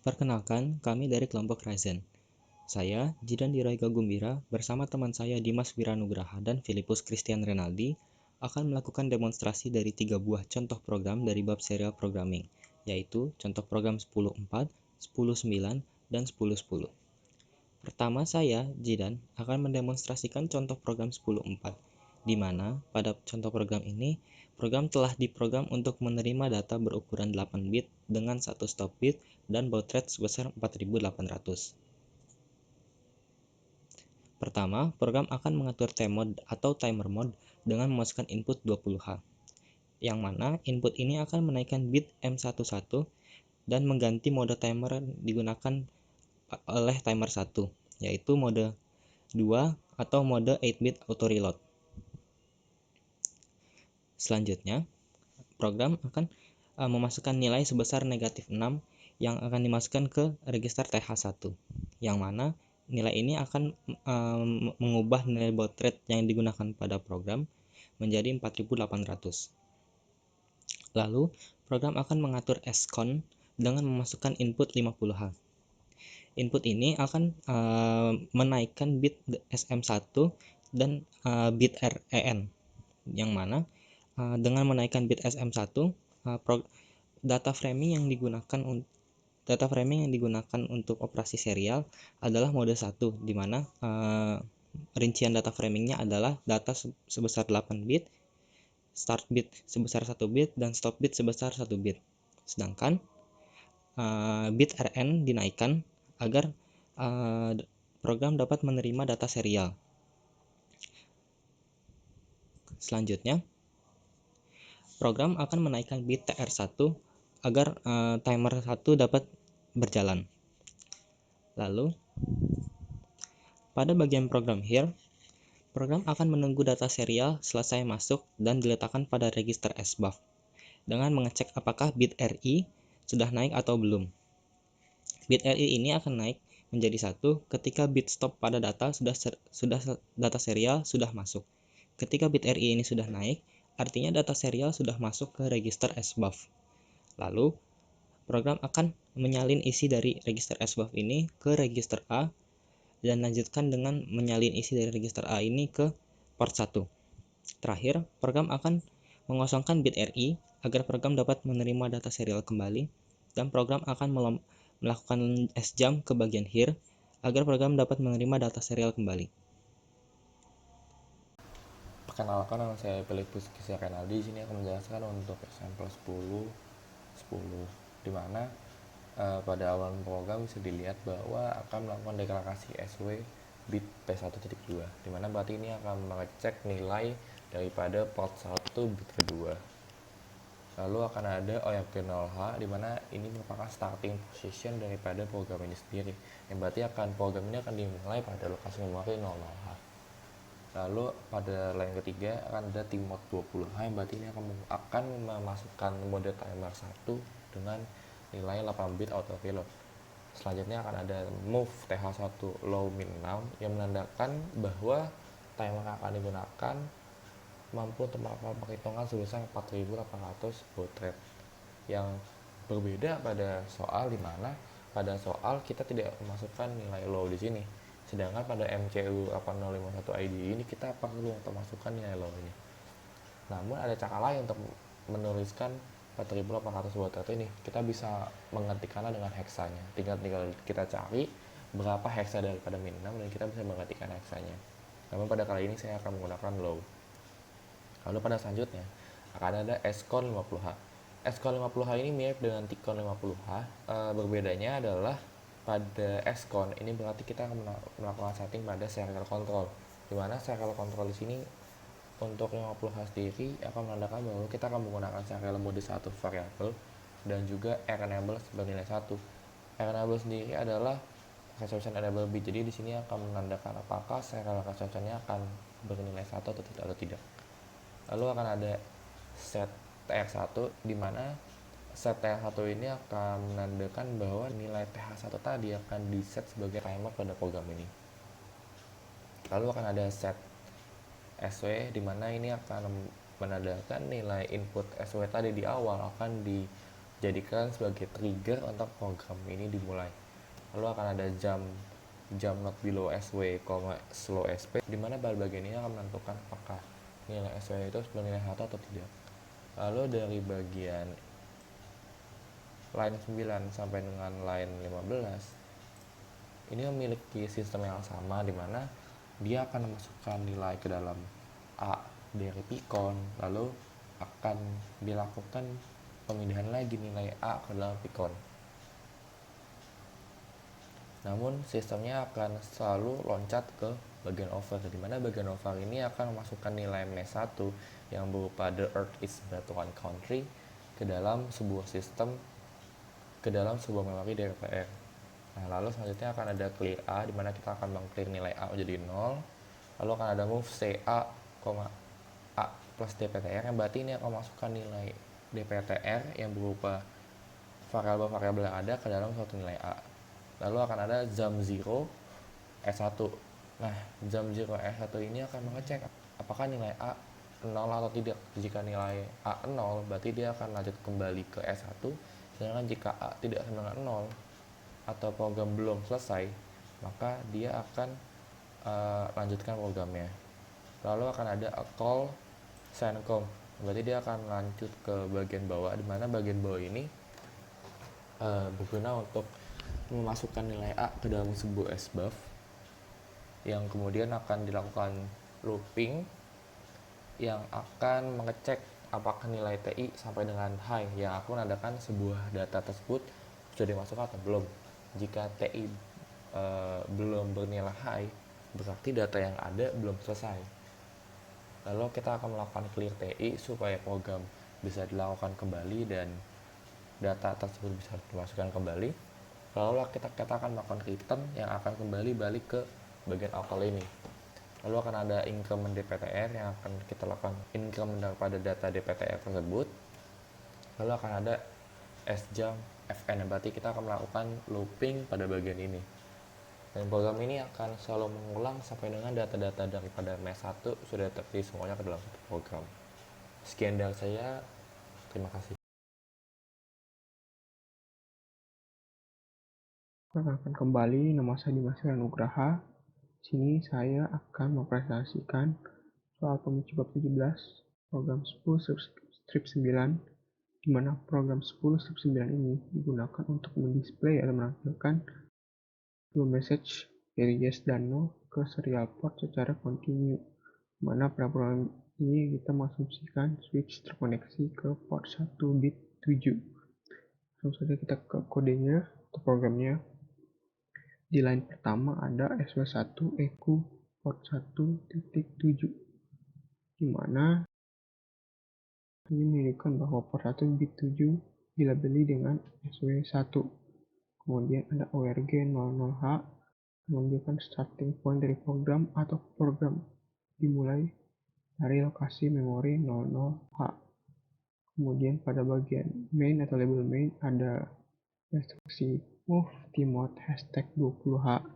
Perkenalkan, kami dari kelompok Ryzen. Saya, Jidan Diraiga Gumbira, bersama teman saya Dimas Wiranugraha dan Filipus Christian Renaldi, akan melakukan demonstrasi dari 3 buah contoh program dari bab serial programming, yaitu contoh program 10.4, 10.9, dan 10.10. Pertama saya, Jidan, akan mendemonstrasikan contoh program 10.4, di mana pada contoh program ini, program telah diprogram untuk menerima data berukuran 8 bit dengan 1 stop bit dan baud rate sebesar 4800. Pertama, program akan mengatur time-mode atau timer mode dengan memasukkan input 20H, yang mana input ini akan menaikkan bit M11 dan mengganti mode timer yang digunakan oleh timer 1, yaitu mode 2 atau mode 8-bit auto reload. Selanjutnya, program akan memasukkan nilai sebesar negatif 6 yang akan dimasukkan ke register TH1, yang mana nilai ini akan mengubah nilai baud rate yang digunakan pada program menjadi 4800. Lalu, program akan mengatur scon dengan memasukkan input 50H. Input ini akan menaikkan bit SM1 dan bit REN, yang mana dengan menaikkan bit SM1, data framing yang digunakan untuk operasi serial adalah mode 1, di mana rincian data framingnya adalah data sebesar 8 bit, start bit sebesar 1 bit, dan stop bit sebesar 1 bit. Sedangkan bit RN dinaikkan agar program dapat menerima data serial. Selanjutnya, program akan menaikkan bit TR1 agar timer 1 dapat berjalan. Lalu, pada bagian program here, program akan menunggu data serial selesai masuk dan diletakkan pada register SBUF dengan mengecek apakah bit RI sudah naik atau belum. Bit RI ini akan naik menjadi 1 ketika bit stop pada data data serial sudah masuk. Ketika bit RI ini sudah naik, artinya data serial sudah masuk ke register SBUF. Lalu, program akan menyalin isi dari register SBUF ini ke register A dan lanjutkan dengan menyalin isi dari register A ini ke port 1. Terakhir, program akan mengosongkan bit RI agar program dapat menerima data serial kembali, dan program akan melakukan sjump ke bagian here agar program dapat menerima data serial kembali. Perkenalkan, nama saya Filipus Christian Renaldi. Di sini akan menjelaskan untuk sampel 10, di mana pada awal program bisa dilihat bahwa akan melakukan deklarasi SW bit P1.2, di mana berarti ini akan mengecek nilai daripada port 1 bit kedua. Lalu akan ada ORP0H, di mana ini merupakan starting position daripada program ini sendiri, yang berarti program ini akan dimulai pada lokasi memori 00H. Lalu pada line ketiga akan ada timemode 20H, yang berarti ini akan memasukkan mode timer 1 dengan nilai 8 bit auto reload. Selanjutnya akan ada move TH1 low min 6 yang menandakan bahwa timer yang akan digunakan mampu untuk melakukan perhitungan sebesar 4800 baud rate, yang berbeda pada soal, di mana pada soal kita tidak memasukkan nilai low di sini, sedangkan pada MCU 8051 ID ini kita perlu untuk masukkan nilai low ini. Namun ada cara lain untuk menuliskan 4800 baud rate ini. Kita bisa mengetikkannya dengan heksanya. Tinggal kita cari berapa heksa daripada min 6 dan kita bisa mengetikkan heksanya. Namun pada kali ini saya akan menggunakan low. Lalu pada selanjutnya akan ada scon 50H. Scon 50H ini mirip dengan Ticon 50H. Berbedanya adalah pada scon ini berarti kita akan melakukan setting pada serial control, di mana serial control di sini untuk 50H sendiri akan menandakan bahwa kita akan menggunakan serial mode 1 variabel dan juga enable sebagai nilai 1. Enable sendiri adalah resolution enable bit, jadi di sini akan menandakan apakah serial resolutionnya akan bernilai 1 atau tidak. Lalu akan ada set TR1, di mana set TH1 ini akan menandakan bahwa nilai TH1 tadi akan diset sebagai timer pada program ini. Lalu akan ada set SW, di mana ini akan menandakan nilai input SW tadi di awal akan jadikan sebagai trigger untuk program ini dimulai. Lalu akan ada jam not below SW, slow SP, di mana pada bagian ini akan menentukan apakah nilai SW itu sebenarnya nilai 1 atau tidak. Lalu dari bagian line 9 sampai dengan line 15 ini memiliki sistem yang sama, di mana dia akan memasukkan nilai ke dalam A dari Picon, lalu akan dilakukan pemindahan lagi nilai A ke dalam Picon. Namun sistemnya akan selalu loncat ke bagian over, di mana bagian over ini akan memasukkan nilai MES1 yang berupa the earth is but one country ke dalam sebuah sistem, ke dalam sebuah memori DPR. Nah, lalu selanjutnya akan ada clear A, di mana kita akan meng-clear nilai A menjadi 0. Lalu akan ada move CA, A plus DPTR, yang berarti ini akan masukkan nilai DPTR yang berupa variabel-variabel yang ada ke dalam suatu nilai A. Lalu akan ada jam 0 S1. Nah, jam 0 S1 ini akan mengecek apakah nilai A 0 atau tidak. Jika nilai A 0, berarti dia akan lanjut kembali ke S1. Sedangkan jika A tidak sama dengan 0 atau program belum selesai, maka dia akan lanjutkan programnya. Lalu akan ada a call SENCOM, berarti dia akan lanjut ke bagian bawah, di mana bagian bawah ini berguna untuk memasukkan nilai A ke dalam sebuah SBUF, yang kemudian akan dilakukan looping yang akan mengecek apakah nilai TI sampai dengan high, yang akan menandakan sebuah data tersebut sudah dimasukkan atau belum. Jika TI belum bernilai high, berarti data yang ada belum selesai. Lalu kita akan melakukan clear TI supaya program bisa dilakukan kembali dan data tersebut bisa dimasukkan kembali. Lalu kita akan melakukan return yang akan kembali balik ke bagian awal ini. Lalu akan ada increment DPTR yang akan kita lakukan increment daripada data DPTR tersebut. Lalu akan ada sjam fn, berarti kita akan melakukan looping pada bagian ini. Dan program ini akan selalu mengulang sampai dengan data-data daripada MES1 sudah terpilih semuanya ke dalam satu program. Sekian dari saya, terima kasih. Perkenalkan kembali, nama saya Dimas Nugraha. Sini saya akan mempresentasikan soal pemicu bab 17, program 10 strip 9, di mana program 10 strip 9 ini digunakan untuk mendisplay atau menampilkan dua message dari yes dan no ke serial port secara kontinu, di mana pada program ini kita mengasumsikan switch terkoneksi ke port 1 bit 7. Langsung saja kita ke kodenya atau programnya. Di line pertama ada SW1 EQ port 1.7, di mana ini menunjukkan bahwa port 1 bit 7 dilabeli dengan SW1. Kemudian ada ORG 00H menunjukkan starting point dari program atau program dimulai dari lokasi memori 00H. Kemudian pada bagian main atau label main ada instruksi move tmod hashtag 20H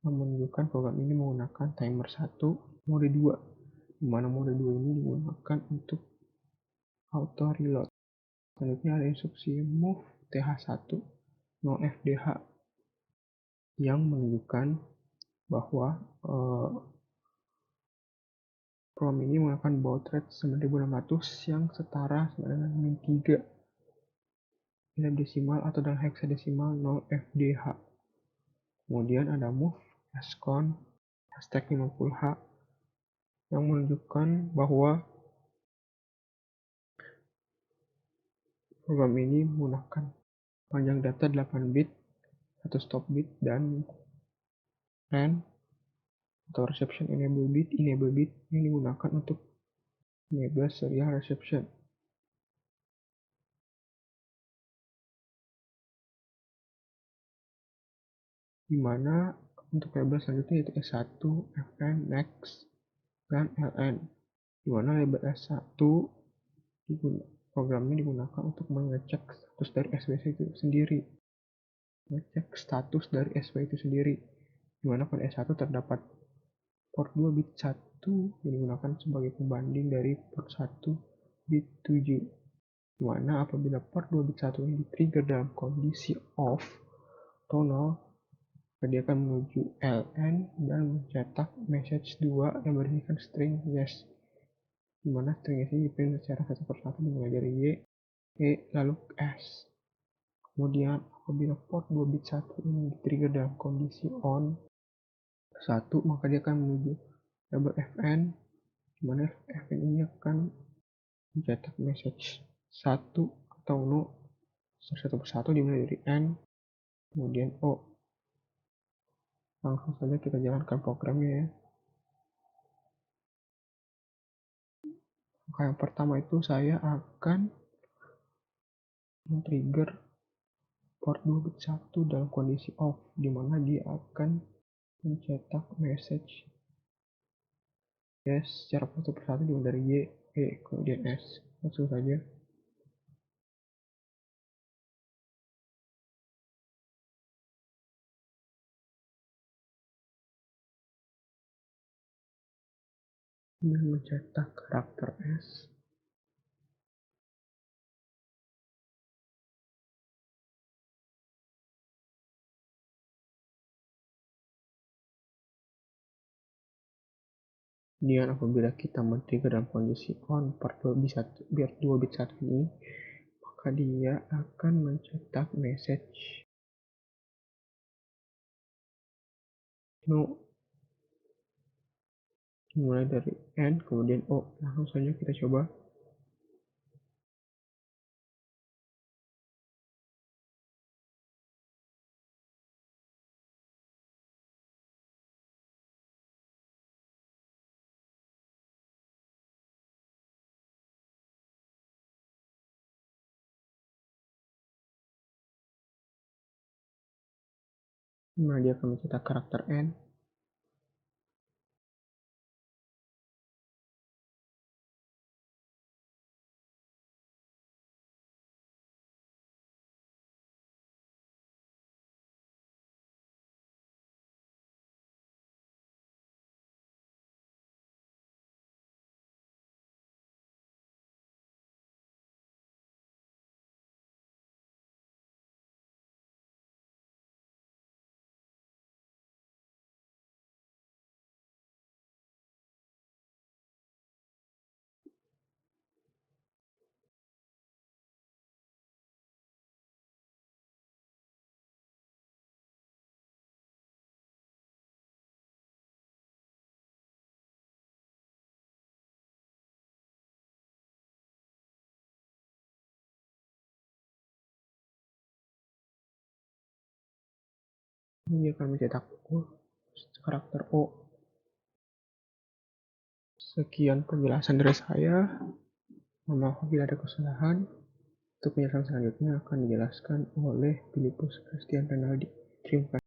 yang menunjukkan program ini menggunakan timer 1 mode 2, di mana mode 2 ini digunakan untuk auto reload. Selanjutnya ada instruksi move th1 no fdh yang menunjukkan bahwa program ini menggunakan baud rate 9600 yang setara dengan min 3 dalam desimal atau dalam hexadesimal 0 fdh. Kemudian ada move ascon hashtag 50h yang menunjukkan bahwa program ini menggunakan panjang data 8 bit atau stop bit dan REN atau reception enable bit yang digunakan untuk enable serial reception. Di mana untuk label selanjutnya yaitu S1, FN, Next, dan LN. Di mana label S1 programnya digunakan untuk mengecek status dari SW itu sendiri. Mengecek status dari SW itu sendiri. Di mana pada S1 terdapat port 2 bit 1 yang digunakan sebagai pembanding dari port 1 bit 7. dimana apabila port 2 bit 1 ini di-trigger dalam kondisi off atau 0, maka dia akan menuju ln dan mencetak message 2 yang berisikan string yes, dimana string yes ini diprint secara satu persatu dimulai dari y, e, lalu s. Kemudian apabila port 2 bit 1 ini di-trigger dalam kondisi on 1, maka dia akan menuju label fn, dimana fn ini akan mencetak message 1 atau no satu persatu dimulai dari n, kemudian o. Langsung saja kita jalankan programnya ya. Langkah yang pertama itu saya akan men-trigger port 2 bit 1 dalam kondisi off, dimana dia akan mencetak message yes secara satu persatu dimulai dari y, e, kemudian s. Langsung saja. Kemudian mencetak karakter s. Kemudian apabila kita men-trigger dalam kondisi on port 2 bit 1 ini, maka dia akan mencetak message no dimulai dari n kemudian o. Langsung saja kita coba. Nah, dia akan mencetak karakter n. Ini akan mencetak karakter o. Sekian penjelasan dari saya. Mohon maaf apabila ada kesalahan. Untuk penjelasan selanjutnya akan dijelaskan oleh Filipus Christian Renaldi. Terima kasih.